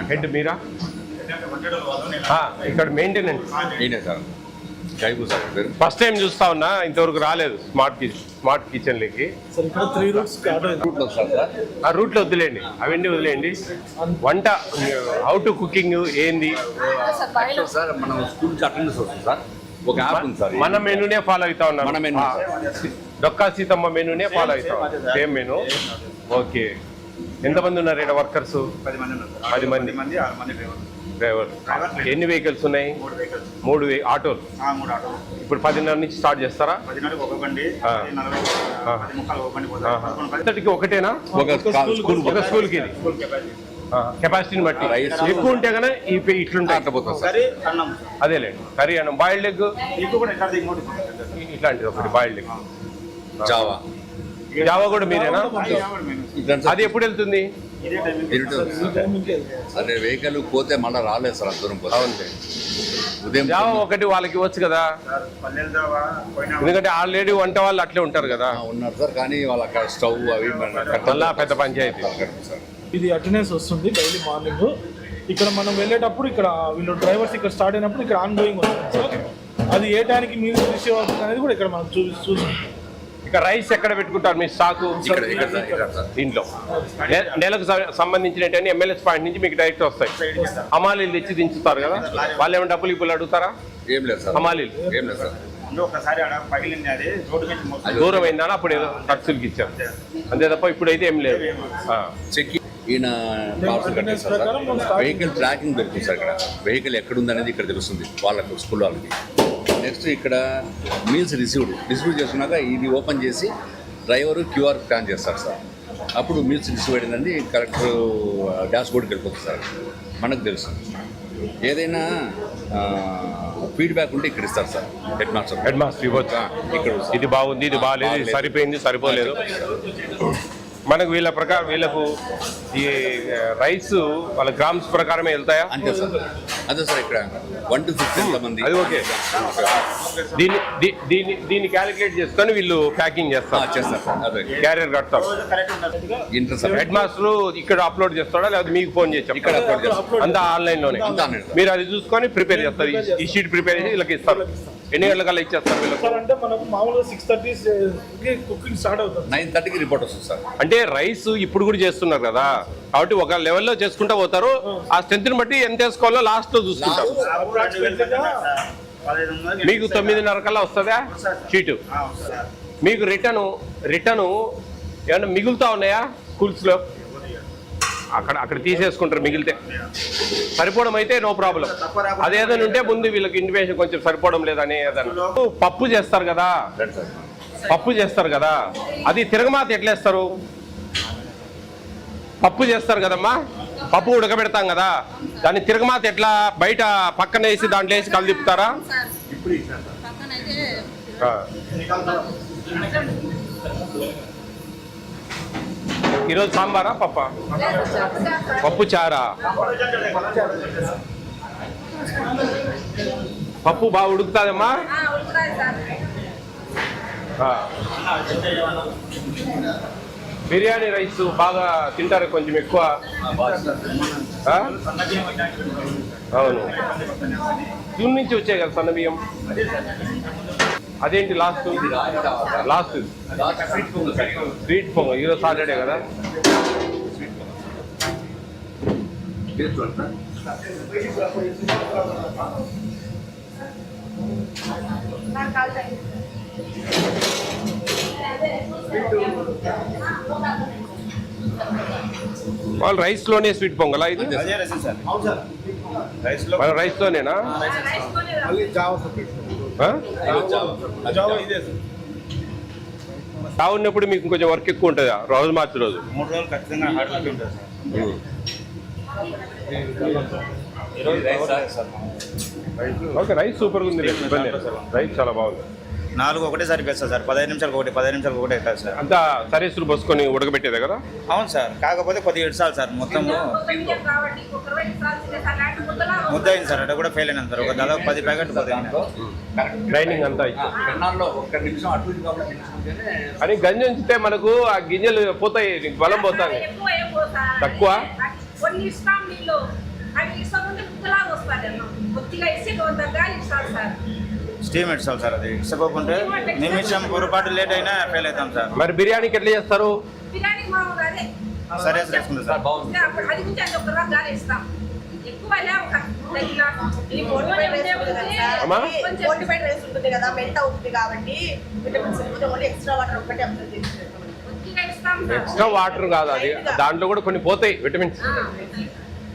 Head మీరా? ఇక్కడ maintenance first time చూస్తా ఉన్నా, ఇంతవరకు రాలేదు స్మార్ట్ కిచెన్ లకి. ఆ రూట్లో వదిలేండి, అవన్నీ వదిలేండి. వంట హౌ టు కుకింగ్ ఏంది మనం స్కూల్ అటెండెన్స్ వస్తుంది సార్. ఒక యాప్ ఉంది సార్, మన మెనూనే ఫాలో అవుతా ఉన్నాం. డొక్కా సీతమ్మ మెనూనే ఫాలో అవుతాం, సేమ్ మెనూ. ఓకే, ఎంతమంది ఉన్నారు ఇక్కడ వర్కర్స్? 10 మంది. డ్రైవర్. ఎన్ని వెహికల్స్ ఉన్నాయి? 3 ఆటోలు. ఇప్పుడు 10:30 నుంచి స్టార్ట్ చేస్తారా? అంతటికి ఒకటేనా? ఒక స్కూల్కి కెపాసిటీని బట్టి ఎక్కువ ఉంటే కన్నా ఇట్లుంటాయి. అదేలేండి, కర్రీ అన్నం, బాయిల్డ్ ఎగ్ ఇట్లాంటిది ఒకటి, బాయిల్డ్ ఎగ్. జావా కూడా మీరేనా? అది ఎప్పుడు వెళ్తుంది? అదే వెహికల్ పోతే మళ్ళీ రాలేదు సార్, దూరం పోతే. ఉదయం జావా ఒకటి వాళ్ళకి ఇవ్వచ్చు కదా, ఎందుకంటే ఆల్రెడీ వంట వాళ్ళు అట్లే ఉంటారు కదా. ఉన్నారు సార్, కానీ వాళ్ళ స్టవ్ అవి మళ్ళా పెద్ద పంచాయతీ. ఇది అటెండెన్స్ వస్తుంది డైలీ మార్నింగ్. ఇక్కడ మనం వెళ్ళేటప్పుడు ఇక్కడ వీళ్ళు డ్రైవర్స్ ఇక్కడ స్టార్ట్ అయినప్పుడు ఇక్కడ ఆన్ గోయింగ్ వస్తుంది సార్. అది ఏ టైంకి మీరు రిసీవ్ అవుతుంది అనేది కూడా ఇక్కడ మనం చూస్తాం. ఇక రైస్ ఎక్కడ పెట్టుకుంటారు మీ స్టాకు? దీంట్లో నెలకు సంబంధించినటువంటి ఎంఎల్ఎస్ పాయింట్ నుంచి మీకు డైరెక్ట్ వస్తాయి. హమాలీలు తెచ్చి దించుతారు కదా, వాళ్ళు ఏమైనా డబ్బులు ఇప్పుడు అడుగుతారా? ఏం లేదు సార్, హమాలీలు ఏం లేదు సార్. దూరం అయిందని అప్పుడు ఏదో ఖర్చులకి ఇచ్చారు అంతే తప్ప ఇప్పుడైతే ఏం లేదు. ఈయన వెహికల్ ట్రాకింగ్ దొరుకుతుంది సార్. ఇక్కడ వెహికల్ ఎక్కడుందనేది ఇక్కడ తెలుస్తుంది వాళ్ళకు, స్కూల్ వాళ్ళకి. నెక్స్ట్ ఇక్కడ మీల్స్ డిస్ట్రిబ్యూట్ చేసుకున్నాక ఇది ఓపెన్ చేసి డ్రైవరు క్యూఆర్ స్కాన్ చేస్తారు సార్. అప్పుడు మీల్స్ డిస్ట్రిబ్యూట్ అయిందండి కరెక్ట్ డాష్ బోర్డ్కి వెళ్ళిపోతుంది సార్. మనకు తెలుసు ఏదైనా ఫీడ్బ్యాక్ ఉంటే ఇక్కడ ఇస్తారు సార్. హెడ్ మాస్టర్ ఇవ్వచ్చు, ఇక్కడ ఇది బాగుంది, ఇది బాగాలేదు, ఇది సరిపోయింది, సరిపోలేదు. మనకు వీళ్ళ ప్రకారం వీళ్ళకు ఈ రైస్ వాళ్ళ గ్రామ్స్ ప్రకారమే వెళ్తాయా? అంతే సార్, అదే సార్. ఇక్కడ 1 to 15 మంది. అది ఓకే. దీన్ని క్యాలిక్యులేట్ చేసుకొని వీళ్ళు ప్యాకింగ్ చేస్తారు, క్యారియర్ కడతారు. హెడ్ మాస్టర్ ఇక్కడ అప్లోడ్ చేస్తాడా లేకపోతే మీకు ఫోన్ చేస్తాం? ఇక్కడ అప్లోడ్ చేస్తారు, అంతా ఆన్లైన్ లోనే. మీరు అది చూసుకొని ప్రిపేర్ చేస్తారు, ఈ షీట్ ప్రిపేర్ చేసి వీళ్ళకి ఇస్తారు. ఎన్ని గంటలకల్లా ఇచ్చేస్తారు వీళ్ళకి? అంటే మనకు మామూలుగా 6:30 కుకింగ్ స్టార్ట్ అవుతుంది, 9:30కి రిపోర్ట్ వస్తుంది సార్. అంటే రైస్ ఇప్పుడు కూడా చేస్తున్నారు కదా, కాబట్టి ఒక లెవెల్లో చేసుకుంటూ పోతారు. ఆ స్ట్రెంత్ని బట్టి ఎంత వేసుకోవాలో లాస్ట్ లో చూసుకుంటారు. మీకు 9:30 కల్లా వస్తుందా షీటు? మీకు రిటర్ను ఏమన్నా మిగులుతా ఉన్నాయా స్కూల్స్ లో? అక్కడ తీసేసుకుంటారు మిగిలితే. సరిపోవడం అయితే నో ప్రాబ్లం. అదేదైనా ఉంటే ముందు వీళ్ళకి ఇంటిమేషన్ కొంచెం సరిపోవడం లేదని ఏదన్నా. పప్పు చేస్తారు కదా, అది తిరగమాత ఎట్లేస్తారు? పప్పు చేస్తారు కదమ్మా, పప్పు ఉడకబెడతాం కదా, దాన్ని తిరగమాత ఎట్లా బయట పక్కన వేసి దాంట్లో వేసి కలిదిప్పుతారా? ఈరోజు సాంబారా పప్పా? పప్పు చారా. పప్పు బాగా ఉడుకుతుందమ్మా. బిర్యానీ రైస్ బాగా తింటారు కొంచెం ఎక్కువ. అవును, జూన్ నుంచి వచ్చాయి కదా సన్న బియ్యం. అదేంటి లాస్ట్ స్వీట్ పొంగల్ ఈరోజు సాటర్డే కదా. వాళ్ళు రైస్ లోనే స్వీట్ పొంగలా? ఇది రైస్ లోనేనా? ఉన్నప్పుడు మీకు కొంచెం వర్క్ ఎక్కువ ఉంటుందా? రోజు మార్చి రోజు 3 రోజులు ఖచ్చితంగా హార్డ్ వర్క్ ఉంటుంది సార్. ఓకే, రైస్ సూపర్గా ఉంది, రైస్ చాలా బాగుంది. 4 ఒకటేసారి వేస్తారు సార్, 15 నిమిషాలకు ఒకటి, 15 నిమిషాలకు ఒకటి అవుతుంది సార్. అంతా సరీసులు పోసుకొని ఉడకబెట్టేదే కదా? అవును సార్, కాకపోతే కొద్దిగా ఇడ్చాలి సార్. మొత్తం ముద్ద అయింది సార్, అక్కడ కూడా ఫెయిల్ అయినా సార్. ఒక దాదాపు 10 ప్యాకెట్లు ట్రైనింగ్ అంతా అని గంజి ఉంచితే మనకు ఆ గింజలు పోతాయి, బలం పోతాయి. తక్కువ కొన్ని ఇస్తాం నీళ్ళు అవి ఇస్తామంటే ముద్దలాగా వస్తుంది అన్నం కొద్దిగా ఇస్తే కొంత గాలి ఇస్తారు సార్ స్టీమ్ ఇస్తాం సార్. అది ఇష్టపోకుంటే నిమిషం పొరపాటు లేట్ అయినా ఫెయిల్ అవుతాం సార్. మరి బిర్యానీకి ఎట్లా చేస్తారు? బిర్యానీ మామూలుగా అదే సరే వేసుకుంటాం సార్. బాగుంది. అది కొంచెం అది ఒక రవ్వ గాలి ఇస్తాం ఎక్కువ ఒక అమ్మా? ఫోర్టిఫైడ్ రైస్ ఉంటుంది కదా, మెల్ట్ అవుతుంది కాబట్టి విటమిన్స్ ఓన్లీ ఎక్స్ట్రా వాటర్ ఒకటి అప్లై చేసి కొద్దిగా ఇస్తాం సార్ ఎక్స్ట్రా వాటర్ కాదు అది, దాంట్లో కూడా కొన్ని పోతాయి విటమిన్స్.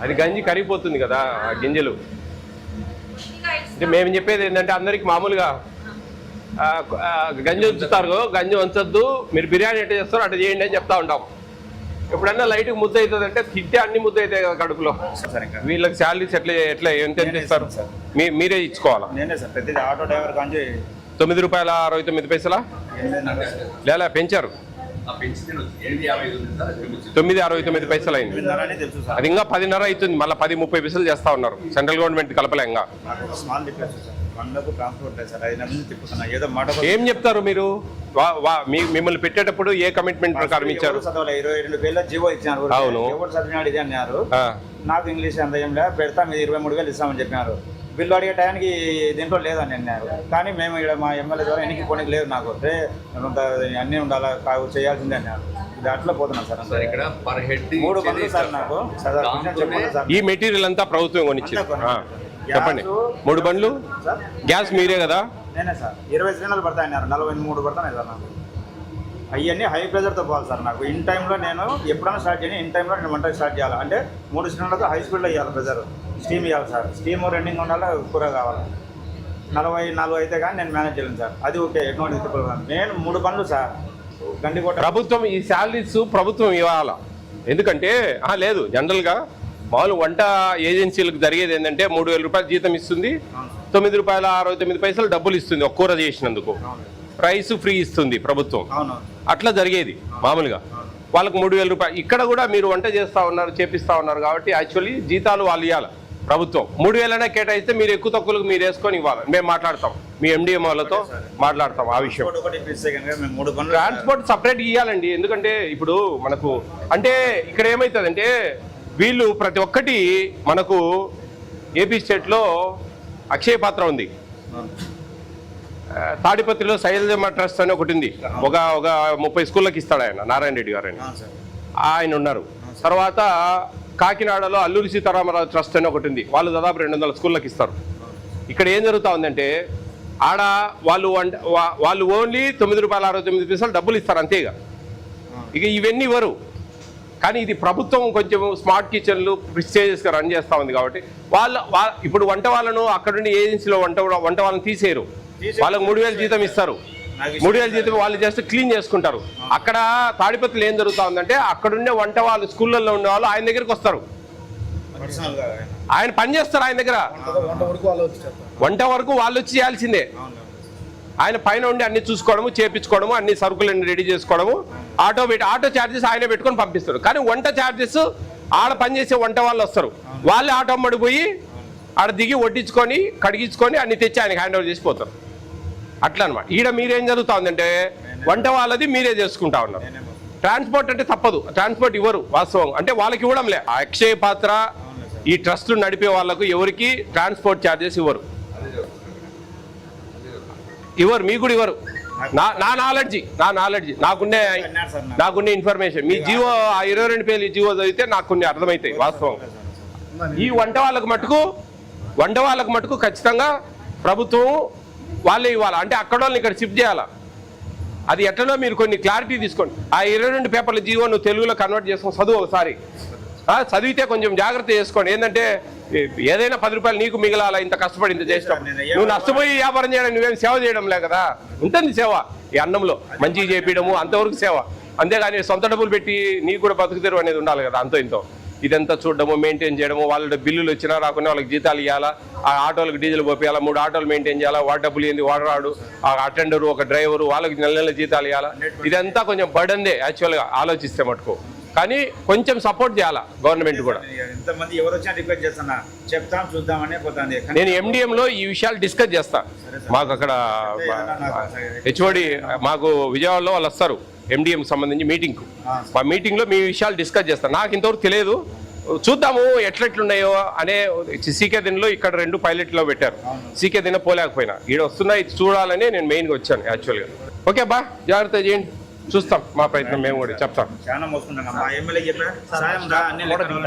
అది గంజి కరిగిపోతుంది కదా ఆ గింజలు. కొద్దిగా అంటే ఇస్తాం మేము చెప్పేది ఏంటంటే అందరికి మామూలుగా గంజి ఉంచుతారు, గంజి ఉంచొద్దు, మీరు బిర్యానీ ఎట్లా చేస్తారో అట్లా చేయండి అని చెప్తా ఉంటాం. ఎప్పుడన్నా లైట్ ముద్ద అవుతుంది అంటే తింటే అన్ని ముద్ద అవుతాయి కదా కడుపులో. సార్ ఇంకా వీళ్ళకి శాలరీస్ ఎట్లా ఎంత ఇస్తారు? మీరే ఇచ్చుకోవాలా? నేనే సార్ ప్రతిదీ ఆటో డ్రైవర్ కానీ ₹9.69 లేదా పెంచారు? ఆ పెంచితే 8.55 ఉంది సార్, అది పెంచుతుంది. ₹9.69 అయింది. విన్నారని తెలుసు సార్. అది ఇంకా 10.5 అవుతుంది, మళ్ళీ 10-30 చేస్తా ఉన్నారు. సెంట్రల్ గవర్నమెంట్ కలపలే ఇంకా. నాకు ఒక స్మాల్ డిఫరెన్స్ సార్. మనకు ట్రాన్స్పోర్ట్ లేదు సార్. 5 నెలల నుంచి తిప్పుతున్నా ఏదో మాట ఏం చెప్తారు మీరు? మిమ్మల్ని పెట్టేటప్పుడు ఏ కమిట్మెంట్ ప్రకారం ఇచ్చారు? 22,000 జీవో ఇచ్చినారు. అవును. ఎవరు చదివినాడు ఇది అన్నారు. ఆ, నాకు ఇంగ్లీష్ అంత ఏం లేదు, పెడతాం ఇది 23,000 ఇస్తామని చెప్పినారు. బిల్లు అడిగే టైంకి దీంట్లో లేదని అన్నారు. కానీ మేము ఇక్కడ మా ఎమ్మెల్యే ద్వారా ఎన్నికి పోనీకి లేదు నాకు. అంటే అన్నీ ఉండాలా చేయాల్సిందే అన్నారు. ఇది అట్లా పోతున్నాం సార్. సార్ ఇక్కడ పర్ హెడ్ 3 బండ్లు సార్ నాకు చెప్పండి సార్. ఈ మెటీరియల్ అంతా ప్రభుత్వం కొనిచ్చింది. చెప్పండి. 3 బండ్లు సార్ గ్యాస్ మీరే కదా? నేనే సార్. 20 సిలిండర్లు పడతాయి అన్నారు, 43 పడతాయి సార్ నాకు. అవన్నీ హై ప్రెజర్తో పోవాలి సార్. నాకు ఇన్ టైంలో నేను ఎప్పుడైనా స్టార్ట్ చేయను, ఇన్ టైంలో నేను వంట స్టార్ట్ చేయాలి. అంటే 3 సిలిండర్లతో హై స్పీడ్లో ఇవ్వాలి ప్రెజర్. స్టీమ్ ఇవ్వాలి సార్. స్టీమ్ రన్నింగ్ ఉండాలి, కూర కావాలి. 44 అయితే కానీ నేను మేనేజ్ చేయలేను సార్. అది ఓకే, ఎటువంటి తిప్పులు. నేను 3 బండ్లు సార్. గండికోట ప్రభుత్వం ఈ శాలరీస్ ప్రభుత్వం ఇవ్వాలా? ఎందుకంటే లేదు, జనరల్గా మామూలు వంట ఏజెన్సీలకు జరిగేది ఏంటంటే ₹3,000 జీతం ఇస్తుంది, ₹9.69 డబ్బులు ఇస్తుంది ఒక కూర చేసినందుకు. రైస్ ఫ్రీ ఇస్తుంది ప్రభుత్వం. అవును అట్లా జరిగేది మామూలుగా. వాళ్ళకు ₹3,000. ఇక్కడ కూడా మీరు వంట చేస్తూ ఉన్నారు, చేపిస్తూ ఉన్నారు కాబట్టి యాక్చువల్లీ జీతాలు వాళ్ళు ఇవ్వాలి. ప్రభుత్వం 3,000 కేటాయిస్తే మీరు ఎక్కువ తక్కువలకు మీరు వేసుకొని ఇవ్వాలి. మేము మాట్లాడతాం, మీ ఎండిఎం వాళ్ళతో మాట్లాడతాం ఆ విషయం. ఒకటి ఇప్పిస్తే కనుక మేము 3 బండ్లు ట్రాన్స్పోర్ట్ సపరేట్ ఇవ్వాలండి. ఎందుకంటే ఇప్పుడు మనకు అంటే ఇక్కడ ఏమవుతుందంటే వీళ్ళు ప్రతి ఒక్కటి మనకు ఏపీ స్టేట్లో అక్షయ పాత్ర ఉంది, తాడిపత్రిలో శైలజమ్మ ట్రస్ట్ అని ఒకటి ఉంది. ఒక 30 స్కూళ్ళకి ఇస్తాడు ఆయన, నారాయణ రెడ్డి గారు ఆయన ఉన్నారు. తర్వాత కాకినాడలో అల్లూరి సీతారామరాజు ట్రస్ట్ అని ఒకటి ఉంది, వాళ్ళు దాదాపు 200 స్కూళ్ళకి ఇస్తారు. ఇక్కడ ఏం జరుగుతూ ఉందంటే ఆడ వాళ్ళు ఓన్లీ ₹9.69 డబ్బులు ఇస్తారు అంతేగా. ఇక ఇవన్నీ ఇవ్వరు. కానీ ఇది ప్రభుత్వం కొంచెం స్మార్ట్ కిచెన్లు ప్రిస్టేజెస్గా రన్ చేస్తూ ఉంది కాబట్టి ఇప్పుడు వంట వాళ్ళను అక్కడుండి ఏజెన్సీలో వంట వాళ్ళని తీసేయరు. వాళ్ళకి 3,000 జీతం ఇస్తారు. 3,000 జీతం వాళ్ళు జస్ట్ క్లీన్ చేసుకుంటారు. అక్కడ తాడిపత్రిలో ఏం జరుగుతూ ఉందంటే అక్కడుండే వంట వాళ్ళు స్కూళ్ళల్లో ఉండే వాళ్ళు ఆయన దగ్గరికి వస్తారు, పర్సనల్గా ఆయన పని చేస్తారు ఆయన దగ్గర. వంట వరకు వాళ్ళు వచ్చి చేయాల్సిందే. ఆయన పైన ఉండి అన్ని చూసుకోవడము, చేపించుకోవడము, అన్ని సరుకులన్నీ రెడీ చేసుకోవడము, ఆటో ఛార్జెస్ ఆయన పెట్టుకొని పంపిస్తారు. కానీ వంట ఛార్జెస్ ఆడ పనిచేసే వంట వాళ్ళు వస్తారు, వాళ్ళే ఆటో మడిపోయి ఆడ దిగి వడ్డించుకొని కడిగించుకొని అన్ని తెచ్చి ఆయనకి హ్యాండ్ ఓవర్ చేసిపోతారు. అట్లా అనమాట. ఈడ మీరేం జరుగుతా ఉందంటే వంట వాళ్ళది మీరే చేసుకుంటా ఉన్నారు. ట్రాన్స్పోర్ట్ అంటే తప్పదు, ట్రాన్స్పోర్ట్ ఇవ్వరు వాస్తవం. అంటే వాళ్ళకి ఇవ్వడంలే. అక్షయ పాత్ర ఈ ట్రస్టులు నడిపే వాళ్ళకు ఎవరికి ట్రాన్స్పోర్ట్ ఛార్జెస్ ఇవ్వరు, మీకు కూడా ఇవ్వరు. నా నాలెడ్జి నాకున్నే ఇన్ఫర్మేషన్. మీ జీవో 22 పేజీల జీవో చదివితే నాకు కొన్ని అర్థమవుతాయి వాస్తవం. ఈ వంట వాళ్ళకు మటుకు ఖచ్చితంగా ప్రభుత్వం వాళ్ళే ఇవ్వాలి. అంటే అక్కడ వాళ్ళని ఇక్కడ షిఫ్ట్ చేయాలా. అది ఎట్లనో మీరు కొన్ని క్లారిటీ తీసుకోండి. ఆ 22 పేపర్ల జీవో నువ్వు తెలుగులో కన్వర్ట్ చేసుకొని చదువు ఒకసారి. చదివితే కొంచెం జాగ్రత్త చేసుకోండి. ఏంటంటే ఏదైనా ₹10 నీకు మిగలాలా ఇంత కష్టపడి ఇంత చేసినాం. నువ్వు నష్టపోయి వ్యాపారం చేయడం, నువ్వేం సేవ చేయడం లే కదా. ఉంటుంది సేవ, ఈ అన్నంలో మంచిగా చేపించడము అంతవరకు సేవ. అంతేగాని సొంత డబ్బులు పెట్టి నీకు కూడా బతుకుతెరువు అనేది ఉండాలి కదా. అంతో ఇంతో ఇదంతా చూడడము, మెయింటైన్ చేయడము, వాళ్ళ బిల్లులు వచ్చినా రాకుండా వాళ్ళకి జీతాలు ఇవ్వాలా, ఆ ఆటోలకు డీజిల్ పోయాలా, 3 ఆటోలు మెయింటైన్ చేయాలా, వాడి డబ్బులు ఏంది వాడు రాడు, ఆ అటెండరు ఒక డ్రైవరు వాళ్ళకి నెల జీతాలు ఇవ్వాలా. ఇదంతా కొంచెం బర్డన్దే యాక్చువల్గా ఆలోచిస్తే మటుకు. కానీ కొంచెం సపోర్ట్ చేయాలా గవర్నమెంట్ కూడా. ఎంతమంది ఎవరు వచ్చినా రిక్వెస్ట్ చేస్తున్నా, చెప్తాం చూద్దామని పోతుంది. నేను ఎండిఎంలో ఈ విషయాలు డిస్కస్ చేస్తా. మాకు అక్కడ హెచ్ఓడి మాకు విజయవాడలో వాళ్ళు వస్తారు ఎండిఎంకి సంబంధించి మీటింగ్కు. మా మీటింగ్లో మీ విషయాలు డిస్కస్ చేస్తాను. నాకు ఇంతవరకు తెలియదు, చూద్దాము ఎట్లెట్లున్నాయో అనే సీకే దినలో ఇక్కడ 2 పైలట్లో పెట్టారు. సీకే దిన పోలేకపోయినా ఈడ వస్తున్నా ఇది చూడాలని నేను మెయిన్గా వచ్చాను యాక్చువల్గా. ఓకే బా, జాగ్రత్త చేయండి, చూస్తాం మా ప్రయత్నం మేము కూడా చెప్తాం. చాలా మోసుకుంటాం. మా ఎమ్మెల్యే చెప్పారు సాయం రా అన్ని లెక్కలు